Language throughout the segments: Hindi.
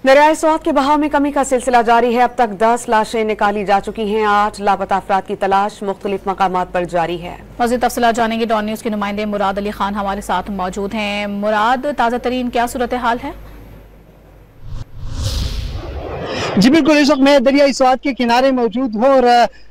दरियाए स्वात के बहाव में कमी का सिलसिला जारी है। अब तक 10 लाशें निकाली जा चुकी हैं। 8 लापता अफराद की तलाश मुख्तलिफ मकामात पर जारी है। मज़ीद तफसीलात जानेंगे। डॉन न्यूज़ के नुमाइंदे मुराद अली खान हमारे साथ मौजूद हैं। मुराद, ताज़ा तरीन क्या सूरत हाल है? जी बिल्कुल, इस वक्त मैं दरियाई स्वात के किनारे मौजूद हूँ और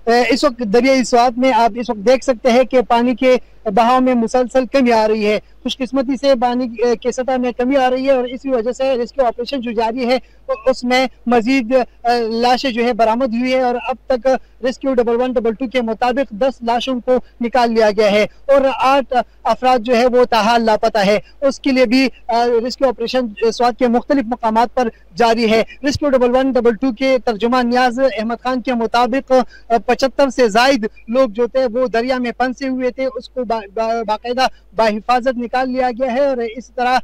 इस वक्त दरियाई स्वात में आप इस वक्त देख सकते हैं कि पानी के बहाव में मुसलसल कमी आ रही है। खुशकिस्मती से पानी के सतह में कमी आ रही है और इसी वजह से रेस्क्यू ऑपरेशन जो जारी है उसमें मजीद लाशें जो है बरामद हुई है और अब तक रेस्क्यू 1112 के मुताबिक 10 लाशों को निकाल लिया गया है और 8 अफराद जो है वो ताहाल लापता है। उसके लिए भी रेस्क्यू ऑपरेशन स्वात के मुख्तलिफ मकामात पर जारी है। रेस्क्यू 1112 के तर्जुमान नियाज अहमद खान के मुताबिक 75 से जायद लोग जो थे वो दरिया में फंसे हुए थे, उसको बाकायदा बाहिफाजत निकाल लिया गया है और इस तरह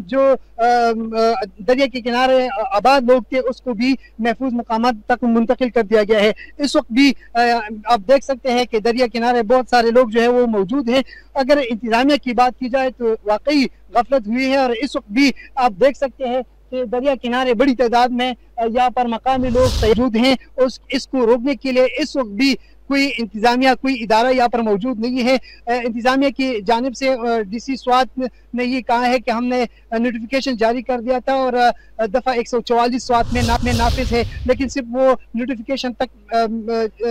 जो दरिया के किनारे आबाद लोग थे उसको भी महफूज मकामात तक मुंतकिल कर दिया गया है। इस वक्त भी आप देख सकते हैं कि दरिया किनारे बहुत सारे लोग जो है वो मौजूद हैं। अगर इंतजामिया की बात की जाए तो वाकई गफलत हुई है और इस वक्त भी आप देख सकते हैं कि दरिया किनारे बड़ी तादाद में यहाँ पर मकामी लोग मौजूद हैं। इसको रोकने के लिए इस वक्त भी कोई इंतजामिया कोई इदारा यहाँ पर मौजूद नहीं है। इंतजामिया की जानिब से डीसी स्वात ने ये कहा है कि हमने नोटिफिकेशन जारी कर दिया था और दफ़ा 144 स्वात में नाफिज है, लेकिन सिर्फ वो नोटिफिकेशन तक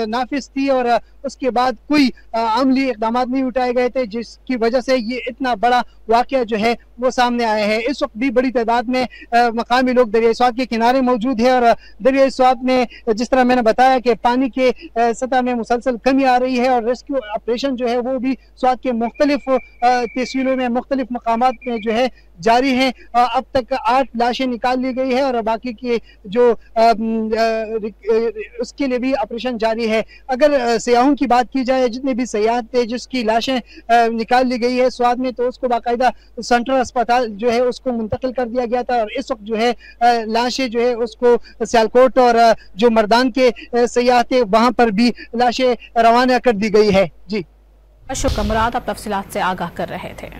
नाफिज थी और उसके बाद कोई अमली इक़दाम नहीं उठाए गए थे, जिसकी वजह से ये इतना बड़ा वाक़या जो है वो सामने आया है। इस वक्त भी बड़ी तादाद में मकामी लोग दरिया स्वात के किनारे मौजूद है और दरिया स्वात में जिस तरह मैंने बताया कि पानी के सतह में मुसलसल कमी आ रही है और रेस्क्यू ऑपरेशन जो है वो भी स्वात के मुख्तलिफ तहसीलों में मुख्तलिफ मकामात में जो है जारी है। अब तक 8 लाशें निकाल ली गई है और बाकी के जो उसके लिए भी ऑपरेशन जारी है। अगर सयाहों की बात की जाए, जितने भी सयाह थे जिसकी लाशें निकाल ली गई है स्वात में, तो उसको बाकायदा सेंट्रल अस्पताल जो है उसको मुंतकिल कर दिया गया था और इस वक्त जो है लाशें जो है उसको सियालकोट और जो मर्दान के सयाह थे वहाँ पर भी लाशें रवाना कर दी गई है। जी शुक्र मुराद, आप तफसीलात से आगाह कर रहे थे।